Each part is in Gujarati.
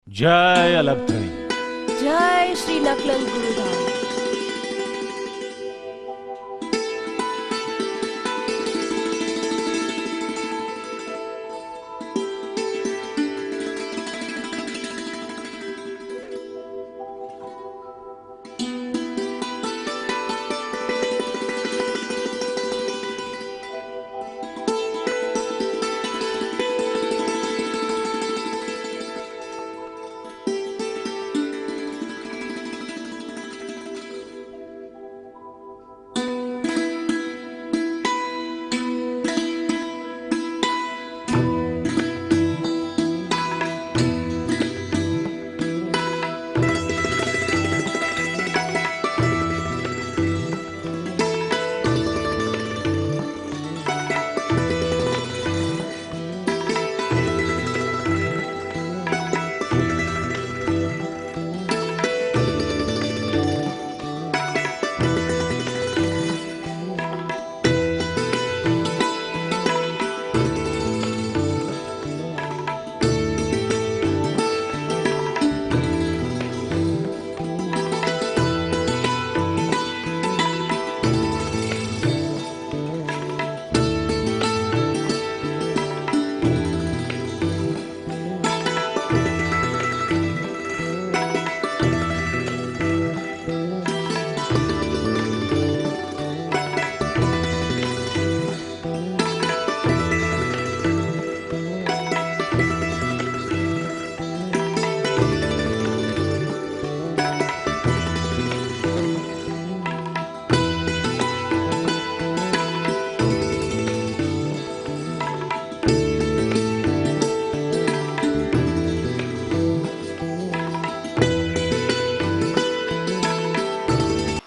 જય અલગથણી. જય શ્રી નકલંગ ગુરુધામ.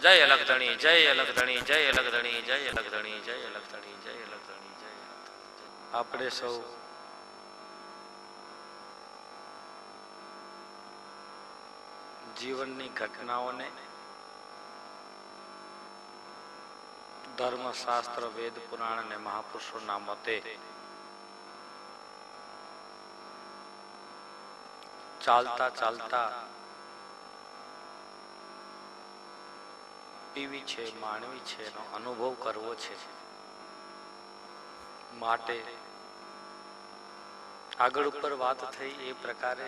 જય અલગધણી, જય અલગધણી, જય અલગધણી, જય અલગધણી, જય અલગધણી, જય અલગધણી, જય અલગધણી. આપણે સૌ જીવનની ઘટનાઓને ધર્મશાસ્ત્ર, વેદ પુરાણ અને મહાપુરુષોના મતે ચાલતા ચાલતા પીવી છે, માણવી છે, એનો અનુભવ કરવો છે. માટે આગળ ઉપર વાત થઈ એ પ્રકારે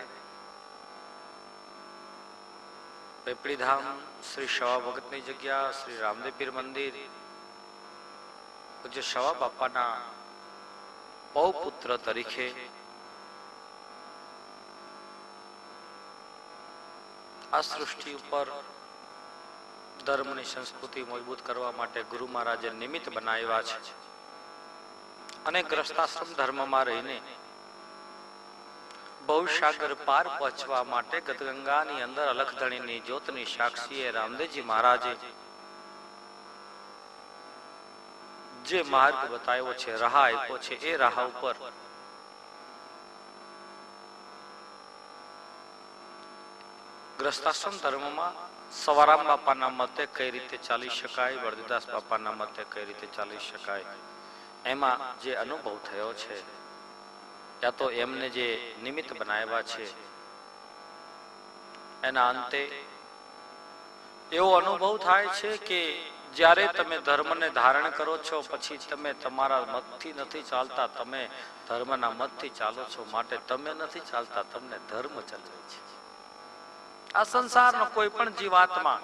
પેપળીધામ શ્રી શવા ભગતની જગ્યા શ્રી રામદેવ પીર મંદિર પૂજ્ય શવા બાપાના પૌપુત્ર તરીકે આ સૃષ્ટિ ઉપર ધર્મની સંસ્કૃતિ મજબૂત કરવા માટે ગુરુ મહારાજે નિમિત્ત બનાવ્યા છે અને ગ્રસ્તાશ્રમ ધર્મમાં રહીને ભવસાગર પાર પહોંચવા માટે ગદગંગાની અંદર અલખધણીની જ્યોતની સાક્ષીએ રામદેવજી મહારાજે જે માર્ગ બતાવ્યો છે, રાહ આપ્યો છે, એ રાહ ઉપર ગ્રસ્તાશ્રમ ધર્મમાં સવારામ બાપાના મતે કઈ રીતે ચાલી શકાય, વરદદાસ બાપાના મતે કઈ રીતે ચાલી શકાય, એમાં જે અનુભવ થયો છે યા તો એમને જે નિમિત્ત બનાવ્યા છે એના અંતે એવો અનુભવ થાય છે કે જ્યારે તમે ધર્મને ધારણ કરો છો પછી તમે તમારા મતથી નથી ચાલતા, તમે ધર્મના મતથી ચાલો છો. માટે તમે નથી ચાલતા, તમને ધર્મ ચલાવે છે. આ સંસારનો કોઈ પણ જીવાત્મા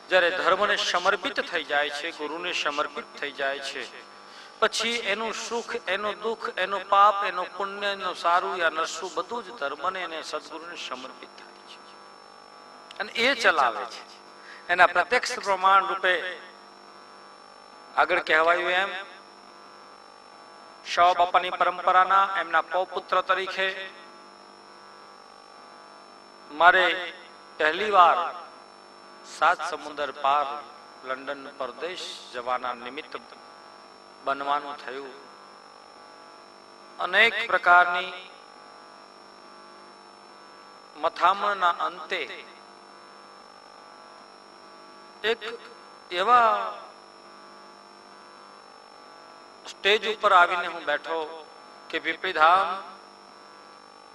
જ્યારે ધર્મને સમર્પિત થઈ જાય છે, ગુરુને સમર્પિત થઈ જાય છે, પછી એનું સુખ, એનું દુઃખ, એનું પાપ, એનું પુણ્ય, એનું સારું યા નરસું બધું જ ધર્મને અને સદગુરુને સમર્પિત થાય છે અને એ ચલાવે છે. એના પ્રત્યક્ષ પ્રમાણ રૂપે આગળ કહેવાયું એમ શવા બાપાની પરંપરાના એમના પૌપુત્ર તરીકે મારે પહેલી વાર 7 સમુદ્ર પાર લંડન પરદેશ જવાના નિમિત્ત બનવાનું થયું. અનેક પ્રકારની મથામણના અંતે એક એવા સ્ટેજ ઉપર આવીને હું બેઠો કે પીપળીધામ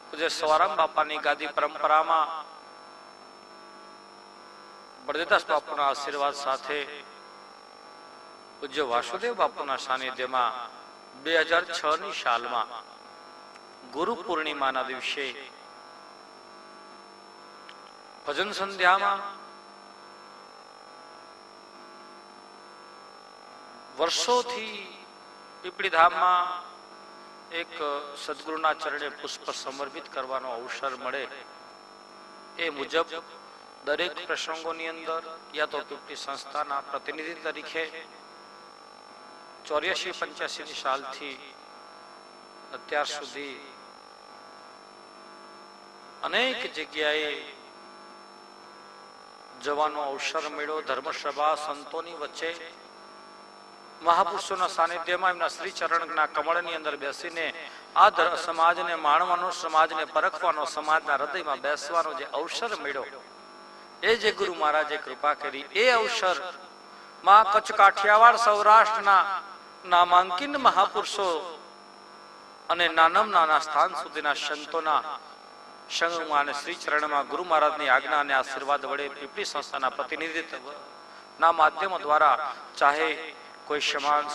પૂજ્ય સવારામ બાપાની ગાદી પરંપરામાં બળદેવદાસ બાપુના આશીર્વાદ સાથે પૂજ્ય વાસુદેવ બાપુના સાનિધ્યમાં 2006 ની સાલમાં ગુરુ પૂર્ણિમાના દિવસે ભજન સંધ્યામાં વર્ષોથી પીપળીધામમાં એક સદગુરુના ચરણે પુષ્પ સમર્પિત કરવાનો અવસર મળે એ મુજબ દરેક પ્રસંગોની અંદર યા તો પીપળી સંસ્થાના પ્રતિનિધિ તરીકે 84-85 સાલથી અત્યાર સુધી અનેક જગ્યાએ જવાનો અવસર મળ્યો. ધર્મસભા સંતોની વચ્ચે મહાપુરુષોના સાનિધ્યમાં એમના શ્રી ચરણના કમળની અંદર બેસીને આ સમાજને માણવાનો, સમાજને પરખવાનો, સમાજના હૃદયમાં બેસવાનો જે અવસર મળ્યો એ જે ગુરુ મહારાજે કૃપા કરી એ અવસર માં કચ્છ કાઠિયાવાડ સૌરાષ્ટ્રના નામાંકિત મહાપુરુષો અને નાના સ્થાન સુધીના સંતોના સંગમાં અને શ્રી ચરણમાં ગુરુ મહારાજની આજ્ઞા અને આશીર્વાદ વડે પીપળી સંસ્થાના પ્રતિનિધિત્વ ના માધ્યમ દ્વારા ચાહે કોઈ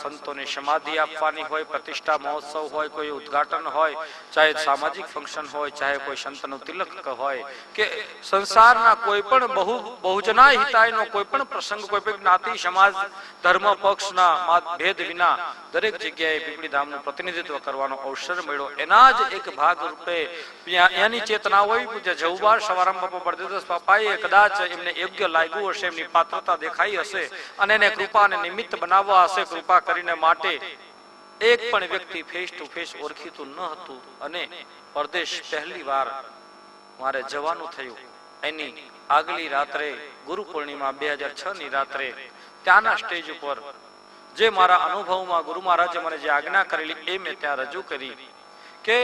સંતોને સમાધિ આપવાની હોય, પ્રતિષ્ઠા મહોત્સવ હોય, કોઈ ઉદ્ઘાટન હોય, ચાહે સામાજિક ફંક્શન હોય, ચાહે કોઈ સંતનું તિલક હોય કે સંસારના કોઈ પણ બહુજના હિતાયનો કોઈ પણ પ્રસંગ, કોઈ પણ જ્ઞાતિ સમાજ ધર્મ પક્ષના ભેદ વિના દરેક જગ્યાએ પીપળી ધામનું પ્રતિનિધિત્વ કરવાનો અવસર મળ્યો. એના જ એક ભાગ રૂપે એની ચેતના હોય પૂજ્ય જવુબાર સવારામ બાપા બળદેવદાસ બાપાએ કદાચ એમને યોગ્ય લાગ્યું હશે, એમની પાત્રતા દેખાઈ હશે અને એને કૃપાને નિમિત્ત બનાવવા હશે. કૃપા કરીને માટે એક પણ વ્યક્તિ ફેસ ટુ ફેસ ઓળખીતું ન હતું અને પરદેશ પહેલી વાર મારે જવાનું થયું. એની આગલી રાત્રે ગુરુ પૂર્ણિમા 2006 ની રાત્રે ત્યાંના સ્ટેજ ઉપર જે મારા અનુભવમાં ગુરુ મહારાજે મને જે આજ્ઞા કરેલી એ મેં ત્યાં રજૂ કરી કે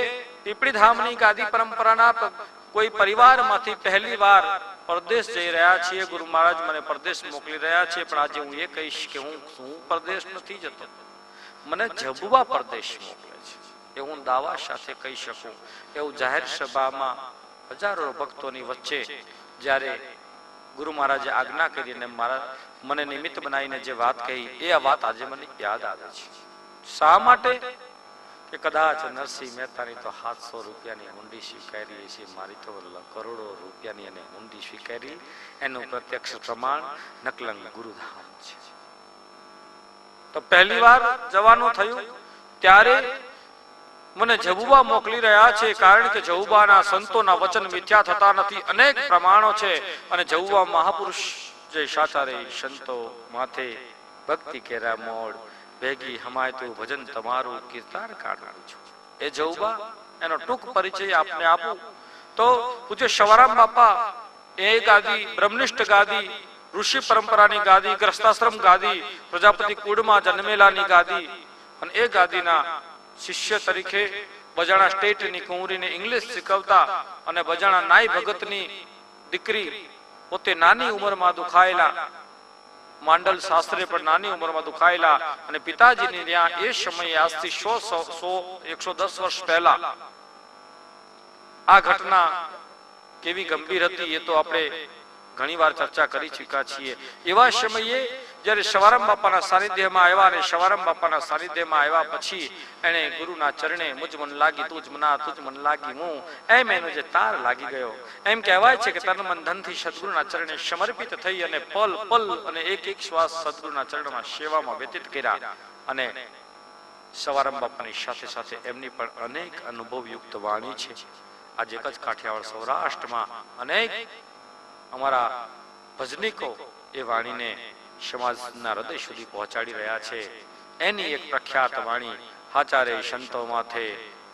પીપળી ધામની ગાદી પરંપરાના કોઈ પરિવારમાંથી પહેલી વાર પરદેશ જઈ રહ્યા છીએ. ગુરુ મહારાજ મને પરદેશ મોકલી રહ્યા છે, પણ આજે હું એ કહીશ કે હું પરદેશ નથી જતો, મને જબુવા પરદેશ મોકલે છે એ હું દાવા સાથે કહી શકું. એવું જાહેર સભામાં હજારો ભક્તોની વચ્ચે જ્યારે ગુરુ મહારાજે આજ્ઞા કરીને મને નિમિત્ત બનાવીને જે વાત કહી એ આ વાત આજે મને યાદ આવે છે. શા માટે? કે કદાચ નરસિંહ મહેતાની તો 700 રૂપિયાની હુંડી સ્વીકારી છે, મારી તો કરોડો રૂપિયાની એને હુંડી સ્વીકારી. એનું પ્રત્યક્ષ પ્રમાણ નકલંગ ગુરુધામ છે. તો પહેલી વાર જવાનું થયું ત્યારે મને જવુબા મોકલી રહ્યા છે, કારણ કે જવુબાના સંતોના વચન મિથ્યા થતા નથી. અનેક પ્રમાણો છે અને જવુબા મહાપુરુષ જે સાચા રે સંતો માથે ભક્તિ કેરા મોડ ભેગી હમાય તું ભજન તમારું કીર્તાર કાઢવાનું છું. એ જવુબા એનો ટૂંક પરિચય આપને આપું તો પૂજ્ય સવારામ બાપા એ ગાદી બ્રહ્મનિષ્ઠ ગાદી, ઋષિ પરંપરાની ગાદી, ગ્રસ્તાશ્રમ ગાદી, પ્રજાપતિ કુળમાં જન્મેલાની ગાદી અને એ ગાદીના શિષ્ય તરીકે બજાણા સ્ટેટની કુંવરીને ઇંગ્લિશ શીખવતા અને બજાણા નાઈ ભગતની દીકરી પોતે નાની ઉંમરમાં દુખાયેલા, માંડલ શાસ્ત્રે પણ નાની ઉંમરમાં દુખાયેલા અને પિતાજીની ત્યાં એ સમયે આજથી 110 વર્ષ પહેલા આ ઘટના કેવી ગંભીર હતી એ તો આપણે ઘણી વાર ચર્ચા કરી ચૂક્યા છીએ. એવા સમયે જ્યારે સવારામ બાપાના સાનિધ્યમાં આવ્યા અને સવારામ બાપાના સાનિધ્યમાં આવ્યા પછી એને ગુરુના ચરણે મુજ મન લાગી તુજ મના તુજ મન લાગી હું, એમ એનો જે તાર લાગી ગયો. એમ કહેવાય છે કે તન મન ધનથી સદગુરુના ચરણે સમર્પિત થઈ અને પલ પલ અને એક એક શ્વાસ સદગુરુના ચરણમાં સેવામાં વ્યતીત કર્યા. અને સવારામ બાપાની સાથે સાથે એમની પણ અનેક અનુભવયુક્ત વાણી છે. આજે કચ્છ કાઠિયાવાડ સૌરાષ્ટ્રમાં અનેક અમારા ભજનિકો એ વાણીને સમાજના હૃદય સુધી પહોંચાડી રહ્યા છે. એની એક પ્રખ્યાત વાણી હાચારે સંતો માથે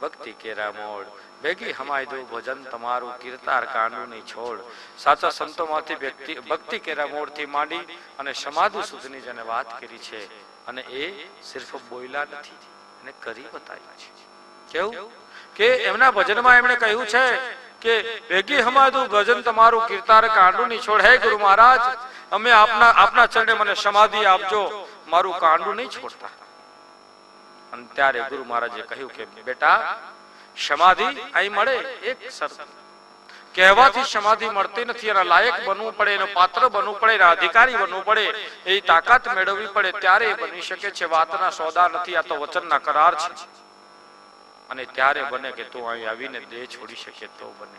ભક્તિ કેરા મોડ ભેગી હમાય દો ભજન તમારું કીર્તાર કાંડુ નહીં છોડ. સાચા સંતોમાંથી ભક્તિ કેરા મોડ થી માંડી અને સમાધિ સુધીની જેને વાત કરી છે અને એ સિર્ફ બોયલા નથી, એને કરી બતાવ્યું છે. કેવું કે એમના ભજનમાં એમણે કહ્યું છે કે ભેગી હમાદુ ભજન તમારું કીર્તાર કાંડુ નહીં છોડ. હે ગુરુ મહારાજ, અમે આપના ચરણે મને સમાધિ આપજો, મારું કાંડુ નહીં છોડતા. અને ત્યારે ગુરુ મહારાજે કહ્યું કે બેટા, સમાધિ અહીં મળે એક શરત, કહેવાથી સમાધિ મળતી નથી, એના લાયક બનવું પડે, એનો પાત્ર બનવું પડે, એના અધિકારી બનવું પડે, એ તાકાત મેળવવી પડે, ત્યારે એ બની શકે છે. વાતના સોદા નથી, આ તો વચનના કરાર છે. અને ત્યારે બને કે તું અહીં આવીને દેહ છોડી શકે તો બને.